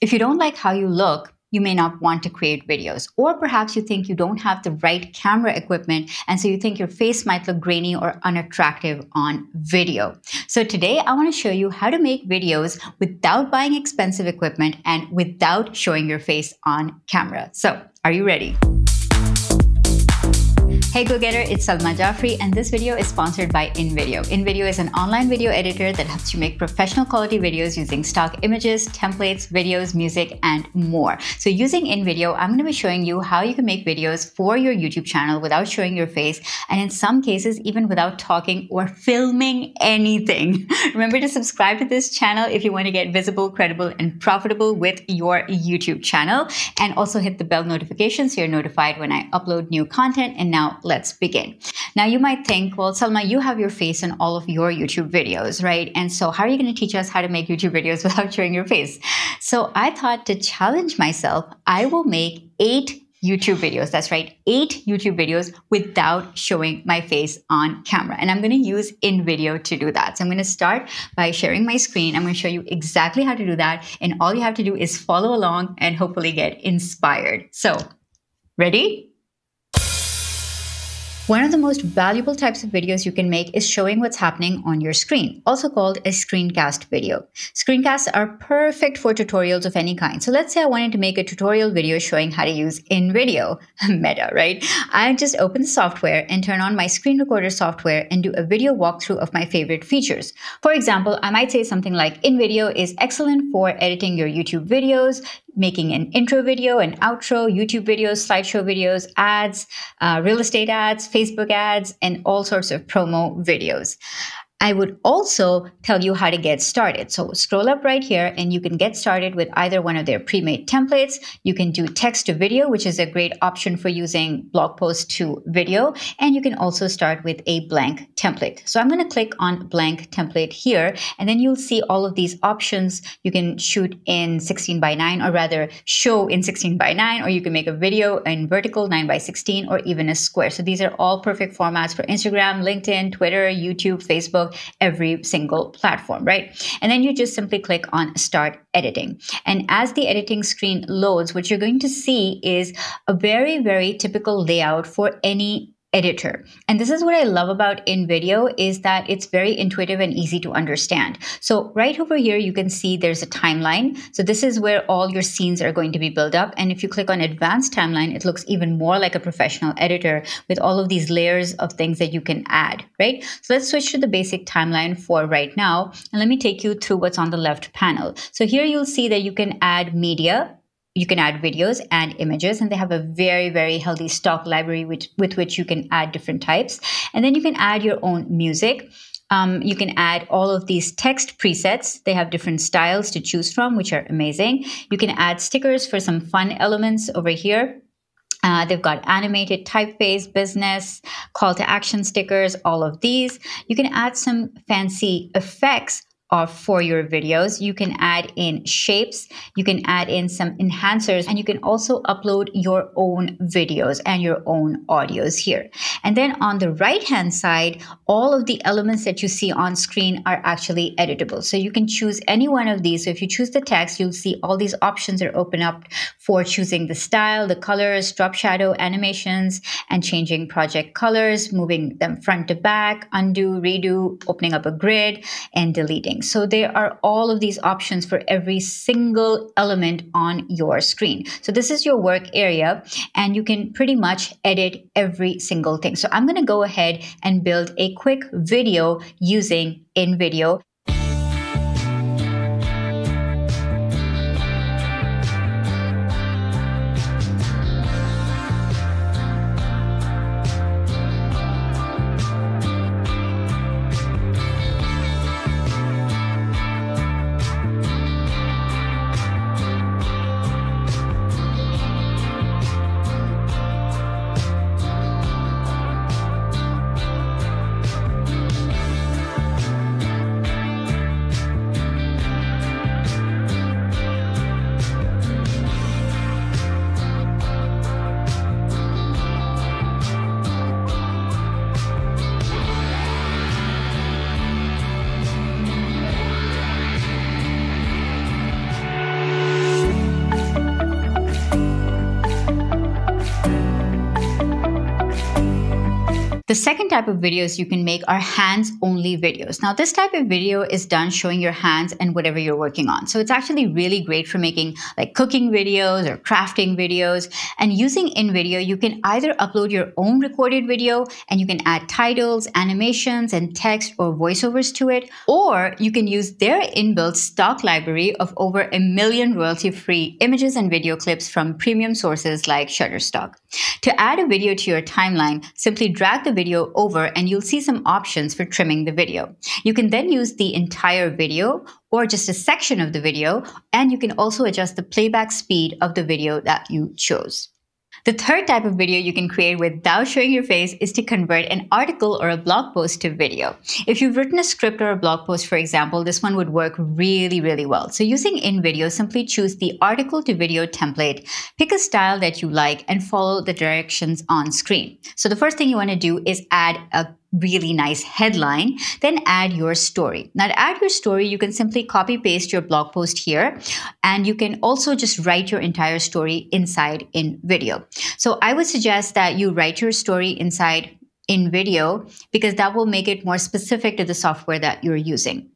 If you don't like how you look, you may not want to create videos. Or perhaps you think you don't have the right camera equipment, and so you think your face might look grainy or unattractive on video. So today I want to show you how to make videos without buying expensive equipment and without showing your face on camera. So are you ready? Hey go-getter, it's Salma Jafri, and this video is sponsored by InVideo. InVideo is an online video editor that helps you make professional quality videos using stock images, templates, videos, music, and more. So using InVideo, I'm going to be showing you how you can make videos for your YouTube channel without showing your face, and in some cases, even without talking or filming anything. Remember to subscribe to this channel if you want to get visible, credible, and profitable with your YouTube channel, and also hit the bell notification so you're notified when I upload new content. And now let's begin. Now you might think, well, Salma, you have your face in all of your YouTube videos, right? And so how are you going to teach us how to make YouTube videos without showing your face? So I thought to challenge myself, I will make 8 YouTube videos. That's right, 8 YouTube videos without showing my face on camera. And I'm going to use InVideo to do that. So I'm going to start by sharing my screen. I'm going to show you exactly how to do that. And all you have to do is follow along and hopefully get inspired. So, ready? One of the most valuable types of videos you can make is showing what's happening on your screen, also called a screencast video. Screencasts are perfect for tutorials of any kind. So let's say I wanted to make a tutorial video showing how to use InVideo, meta, right? I just open the software and turn on my screen recorder software and do a video walkthrough of my favorite features. For example, I might say something like, InVideo is excellent for editing your YouTube videos, making an intro video, an outro, YouTube videos, slideshow videos, ads, real estate ads, Facebook ads, and all sorts of promo videos. I would also tell you how to get started. So scroll up right here and you can get started with either one of their pre-made templates. You can do text to video, which is a great option for using blog post to video. And you can also start with a blank template. So I'm going to click on blank template here, and then you'll see all of these options. You can shoot in 16:9, or rather show in 16:9, or you can make a video in vertical 9:16, or even a square. So these are all perfect formats for Instagram, LinkedIn, Twitter, YouTube, Facebook, every single platform, right? And then you just simply click on start editing. And as the editing screen loads, what you're going to see is a very, very typical layout for any editor. And this is what I love about InVideo, is that it's very intuitive and easy to understand. So right over here, you can see there's a timeline. So this is where all your scenes are going to be built up. And if you click on advanced timeline, it looks even more like a professional editor with all of these layers of things that you can add, right? So let's switch to the basic timeline for right now. And let me take you through what's on the left panel. So here you'll see that you can add media, you can add videos and images, and they have a very, very healthy stock library with which you can add different types. And then you can add your own music. You can add all of these text presets. They have different styles to choose from, which are amazing. You can add stickers for some fun elements over here. They've got animated typeface, business, call to action stickers, all of these. You can add some fancy effects for your videos. You can add in shapes, you can add in some enhancers, and you can also upload your own videos and your own audios here. And then on the right-hand side, all of the elements that you see on screen are actually editable. So you can choose any one of these. So if you choose the text, you'll see all these options are open up for choosing the style, the colors, drop shadow, animations, and changing project colors, moving them front to back, undo, redo, opening up a grid, and deleting. So there are all of these options for every single element on your screen. So this is your work area, and you can pretty much edit every single thing. So I'm going to go ahead and build a quick video using InVideo. The second type of videos you can make are hands-only videos. Now, this type of video is done showing your hands and whatever you're working on. So it's actually really great for making like cooking videos or crafting videos. And using InVideo, you can either upload your own recorded video and you can add titles, animations, and text or voiceovers to it, or you can use their inbuilt stock library of over 1 million royalty-free images and video clips from premium sources like Shutterstock. To add a video to your timeline, simply drag the video over and you'll see some options for trimming the video. You can then use the entire video or just a section of the video, and you can also adjust the playback speed of the video that you chose. The third type of video you can create without showing your face is to convert an article or a blog post to video. If you've written a script or a blog post, for example, this one would work really, really well. So using InVideo, simply choose the article to video template, pick a style that you like, and follow the directions on screen. So the first thing you want to do is add a really nice headline, then add your story. Now to add your story, you can simply copy paste your blog post here, and you can also just write your entire story inside InVideo. So I would suggest that you write your story inside InVideo because that will make it more specific to the software that you're using.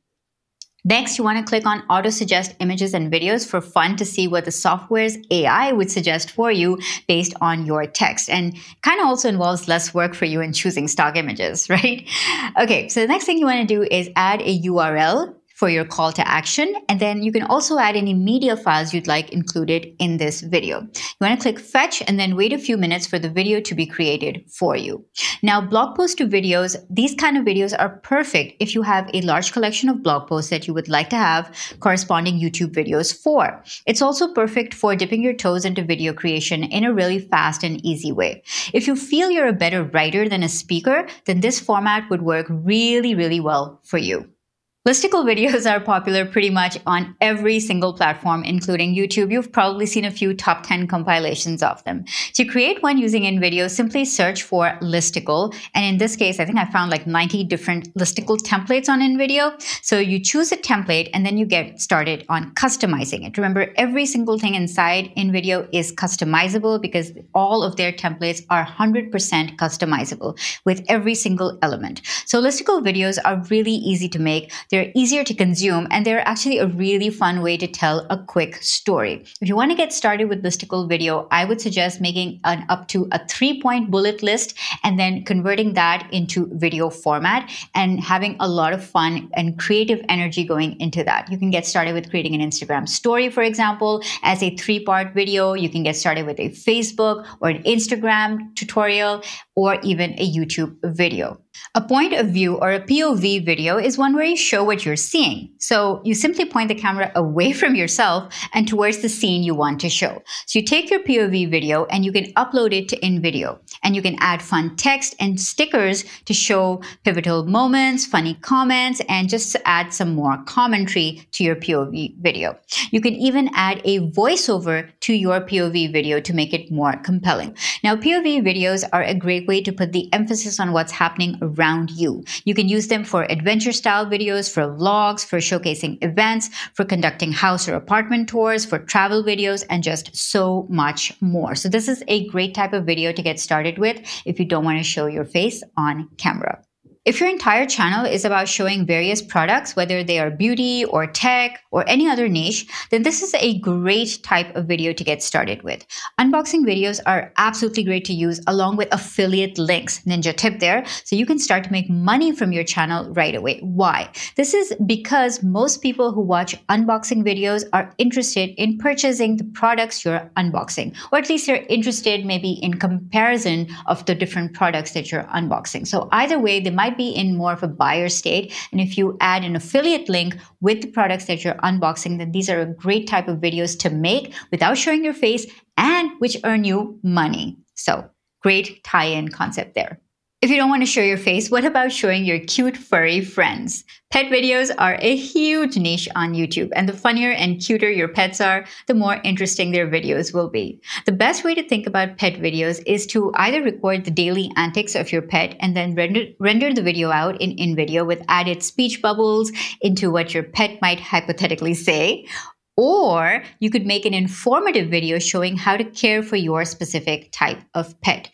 Next, you want to click on Auto Suggest Images and Videos for fun to see what the software's AI would suggest for you based on your text. And kind of also involves less work for you in choosing stock images, right? Okay, so the next thing you want to do is add a URL for your call to action. And then you can also add any media files you'd like included in this video. You want to click Fetch and then wait a few minutes for the video to be created for you. Now, blog post to videos, these kind of videos are perfect if you have a large collection of blog posts that you would like to have corresponding YouTube videos for. It's also perfect for dipping your toes into video creation in a really fast and easy way. If you feel you're a better writer than a speaker, then this format would work really, really well for you. Listicle videos are popular pretty much on every single platform, including YouTube. You've probably seen a few top 10 compilations of them. To create one using InVideo, simply search for Listicle. And in this case, I think I found like 90 different Listicle templates on InVideo. So you choose a template and then you get started on customizing it. Remember, every single thing inside InVideo is customizable because all of their templates are 100% customizable with every single element. So Listicle videos are really easy to make. They're easier to consume, and they're actually a really fun way to tell a quick story. If you want to get started with Listicle video, I would suggest making an up to a 3-point bullet list and then converting that into video format and having a lot of fun and creative energy going into that. You can get started with creating an Instagram story, for example, as a 3-part video. You can get started with a Facebook or an Instagram tutorial or even a YouTube video. A point of view or a POV video is one where you show what you're seeing. So you simply point the camera away from yourself and towards the scene you want to show. So you take your POV video and you can upload it to InVideo. And you can add fun text and stickers to show pivotal moments, funny comments, and just to add some more commentary to your POV video. You can even add a voiceover to your POV video to make it more compelling. Now, POV videos are a great way to put the emphasis on what's happening around you. You can use them for adventure style videos, for vlogs, for showcasing events, for conducting house or apartment tours, for travel videos, and just so much more. So this is a great type of video to get started with if you don't want to show your face on camera. If your entire channel is about showing various products, whether they are beauty or tech or any other niche, then this is a great type of video to get started with. Unboxing videos are absolutely great to use along with affiliate links. Ninja tip there. So you can start to make money from your channel right away. Why? This is because most people who watch unboxing videos are interested in purchasing the products you're unboxing, or at least they're interested maybe in comparison of the different products that you're unboxing. So either way, they might be in more of a buyer state. And if you add an affiliate link with the products that you're unboxing, then these are a great type of videos to make without showing your face and which earn you money. So great tie-in concept there. If you don't want to show your face, what about showing your cute furry friends? Pet videos are a huge niche on YouTube, and the funnier and cuter your pets are, the more interesting their videos will be. The best way to think about pet videos is to either record the daily antics of your pet and then render the video out in InVideo with added speech bubbles into what your pet might hypothetically say, or you could make an informative video showing how to care for your specific type of pet.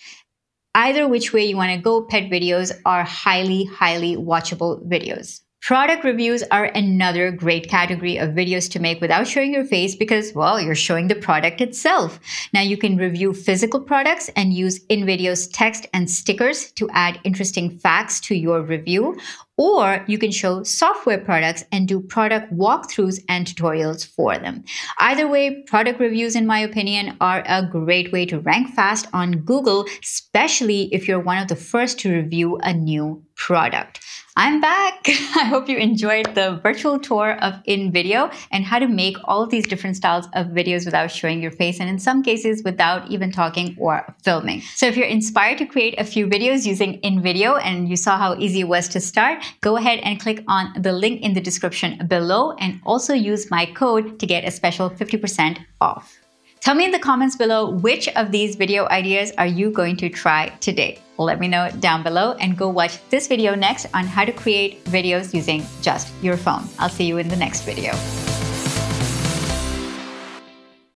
Either which way you want to go, pet videos are highly, highly watchable videos. Product reviews are another great category of videos to make without showing your face because, well, you're showing the product itself. Now you can review physical products and use in videos text and stickers to add interesting facts to your review. Or you can show software products and do product walkthroughs and tutorials for them. Either way, product reviews, in my opinion, are a great way to rank fast on Google, especially if you're one of the first to review a new product. I'm back. I hope you enjoyed the virtual tour of InVideo and how to make all of these different styles of videos without showing your face, and in some cases without even talking or filming. So if you're inspired to create a few videos using InVideo and you saw how easy it was to start, go ahead and click on the link in the description below and also use my code to get a special 50% off. Tell me in the comments below which of these video ideas are you going to try today. Let me know down below and go watch this video next on how to create videos using just your phone. I'll see you in the next video.